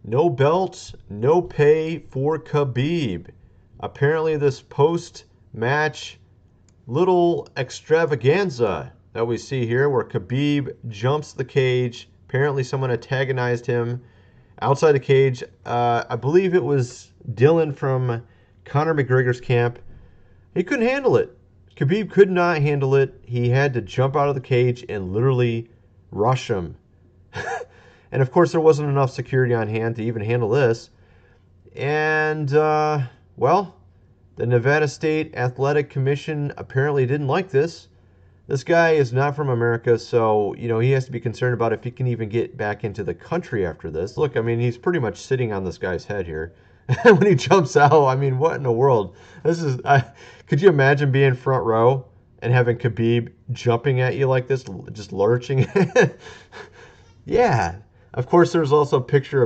No belt, no pay for Khabib. Apparently this post-match little extravaganza that we see here where Khabib jumps the cage. Apparently someone antagonized him outside the cage. I believe it was Dylan from Conor McGregor's camp. He couldn't handle it. Khabib could not handle it. He had to jump out of the cage and literally rush him. And of course, there wasn't enough security on hand to even handle this. And, well, the Nevada State Athletic Commission apparently didn't like this. This guy is not from America, so, you know, he has to be concerned about if he can even get back into the country after this. Look, I mean, he's pretty much sitting on this guy's head here. When he jumps out, I mean, what in the world? This is, could you imagine being front row and having Khabib jumping at you like this, just lurching? Yeah. Of course, there's also a picture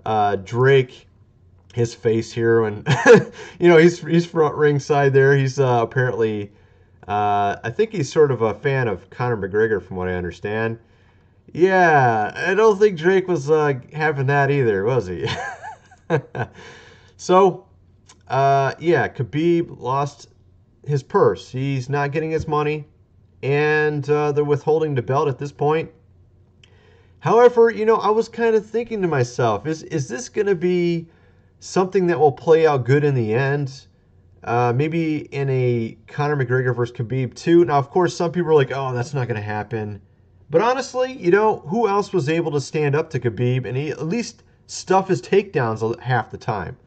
of Drake, his face here, and you know, he's front ringside there. He's apparently, I think he's sort of a fan of Conor McGregor, from what I understand. Yeah, I don't think Drake was having that either, was he? So, yeah, Khabib lost his purse. He's not getting his money, and they're withholding the belt at this point. However, you know, I was kind of thinking to myself, is this going to be something that will play out good in the end? Maybe in a Conor McGregor versus Khabib 2. Now, of course, some people are like, oh, that's not going to happen. But honestly, you know, who else was able to stand up to Khabib and he at least stuff his takedowns half the time?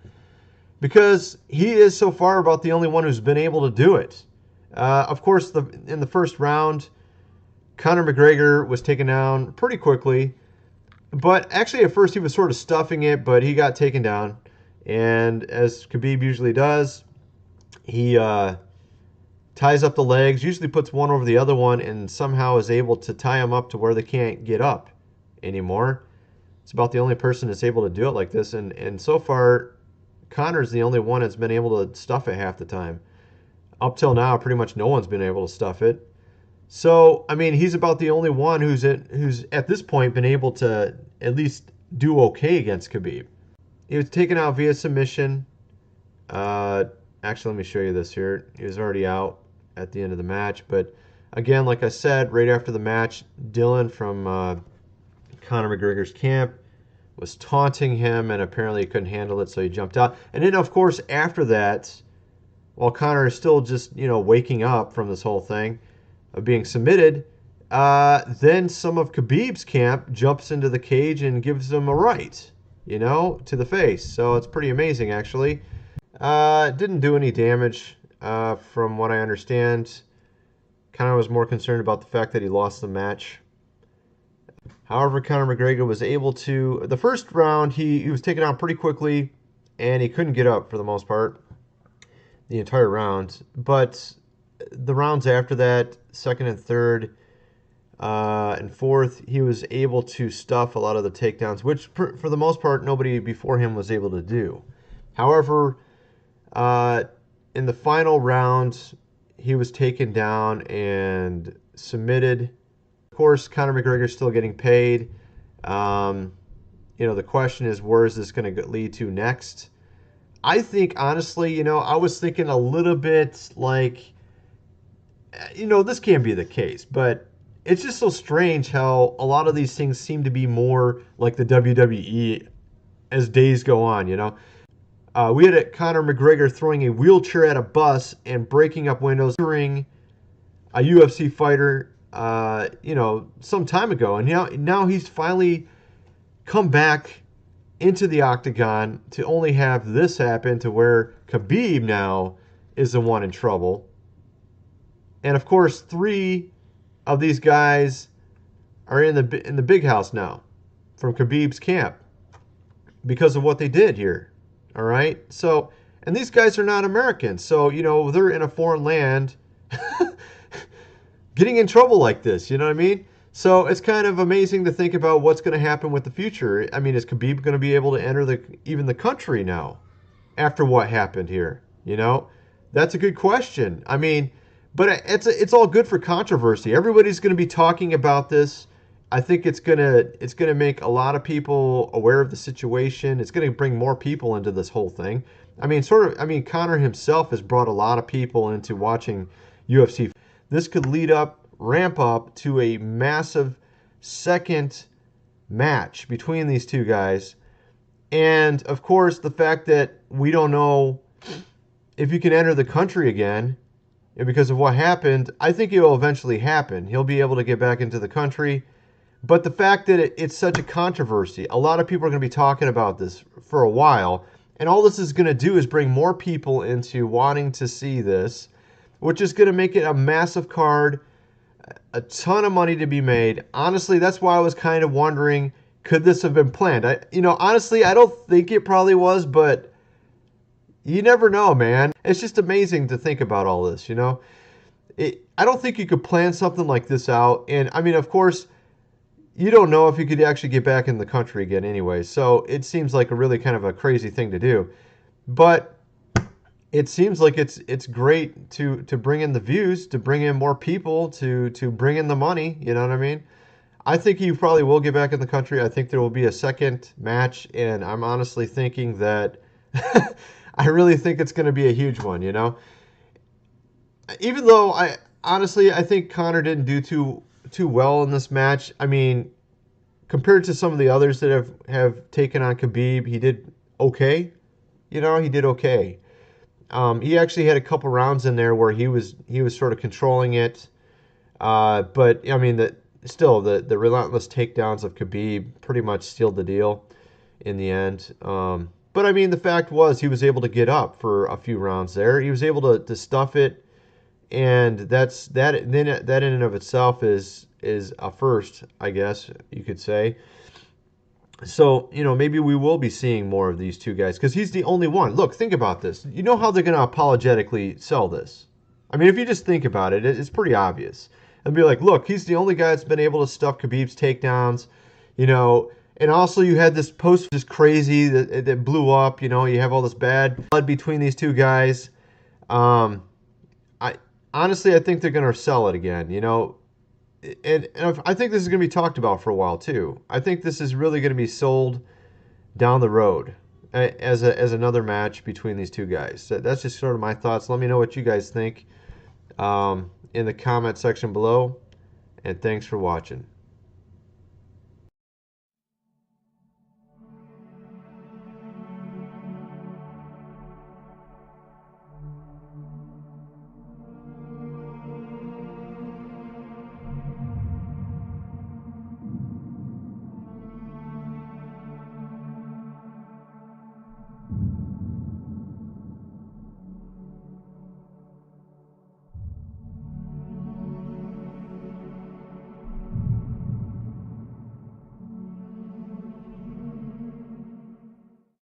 Because he is so far about the only one who's been able to do it. Of course, in the first round, Conor McGregor was taken down pretty quickly. But actually, at first, he was sort of stuffing it, but he got taken down. And as Khabib usually does, he ties up the legs, usually puts one over the other one, and somehow is able to tie them up to where they can't get up anymore. It's about the only person that's able to do it like this. And so far, Conor's the only one that's been able to stuff it half the time. Up till now, pretty much no one's been able to stuff it. So, I mean, he's about the only one who's at this point been able to at least do okay against Khabib. He was taken out via submission. Actually, let me show you this here. He was already out at the end of the match. But again, like I said, right after the match, Dylan from Conor McGregor's camp was taunting him, and apparently he couldn't handle it, so he jumped out. And then, of course, after that, while Conor is still just, you know, waking up from this whole thing of being submitted, then some of Khabib's camp jumps into the cage and gives him a right, you know, to the face. So it's pretty amazing, actually. Didn't do any damage, from what I understand. Conor was more concerned about the fact that he lost the match. However, Conor McGregor was able to... The first round, he was taken out pretty quickly, and he couldn't get up for the most part, the entire round. But the rounds after that, second and third and fourth, he was able to stuff a lot of the takedowns, which for the most part, nobody before him was able to do. However, in the final round, he was taken down and submitted. Of course, Conor McGregor is still getting paid. You know, the question is, where is this going to lead to next? I think, honestly, you know, I was thinking a little bit like, you know, this can't be the case, but it's just so strange how a lot of these things seem to be more like the WWE as days go on, you know. We had Conor McGregor throwing a wheelchair at a bus and breaking up windows during a UFC fighter, you know, some time ago. And now he's finally come back into the octagon to only have this happen, to where Khabib now is the one in trouble. And of course, 3 of these guys are in the big house now from Khabib's camp because of what they did here. All right. So, and these guys are not Americans. So, you know, they're in a foreign land getting in trouble like this. You know what I mean? So it's kind of amazing to think about what's going to happen with the future. I mean, is Khabib going to be able to enter even the country now after what happened here? You know, that's a good question. I mean, but it's all good for controversy. Everybody's going to be talking about this I think it's gonna make a lot of people aware of the situation. It's gonna bring more people into this whole thing. I mean, Conor himself has brought a lot of people into watching UFC. This could ramp up to a massive second match between these two guys. And of course, the fact that we don't know if you can enter the country again because of what happened, I think it will eventually happen. He'll be able to get back into the country. But the fact that it's such a controversy, a lot of people are going to be talking about this for a while. And all this is going to do is bring more people into wanting to see this, which is going to make it a massive card, a ton of money to be made. Honestly, that's why I was kind of wondering, could this have been planned? Honestly, I don't think it probably was, but you never know, man. It's just amazing to think about all this, I don't think you could plan something like this out. And, I mean, of course, you don't know if you could actually get back in the country again anyway. So it seems like a really kind of a crazy thing to do. But it seems like it's great to bring in the views, to bring in more people, to bring in the money. You know what I mean? I think he probably will get back in the country. I think there will be a second match, and I'm honestly thinking that I really think it's going to be a huge one. Even though I think Conor didn't do too well in this match. I mean, compared to some of the others that have taken on Khabib, he did okay. He did okay. He actually had a couple rounds in there where he was sort of controlling it. But I mean, the relentless takedowns of Khabib pretty much sealed the deal in the end. But I mean, the fact was he was able to get up for a few rounds there. He was able to stuff it, and that in and of itself is a first, I guess you could say. So, maybe we will be seeing more of these two guys because he's the only one. Look, think about this. You know how they're going to apologetically sell this? I mean, if you just think about it, it's pretty obvious. And be like, look, he's the only guy that's been able to stuff Khabib's takedowns, And also you had this post just crazy that blew up, You have all this bad blood between these two guys. Honestly, I think they're going to sell it again, And I think this is going to be talked about for a while too. I think this is really going to be sold down the road as another match between these two guys. That's just sort of my thoughts. Let me know what you guys think in the comment section below. And thanks for watching.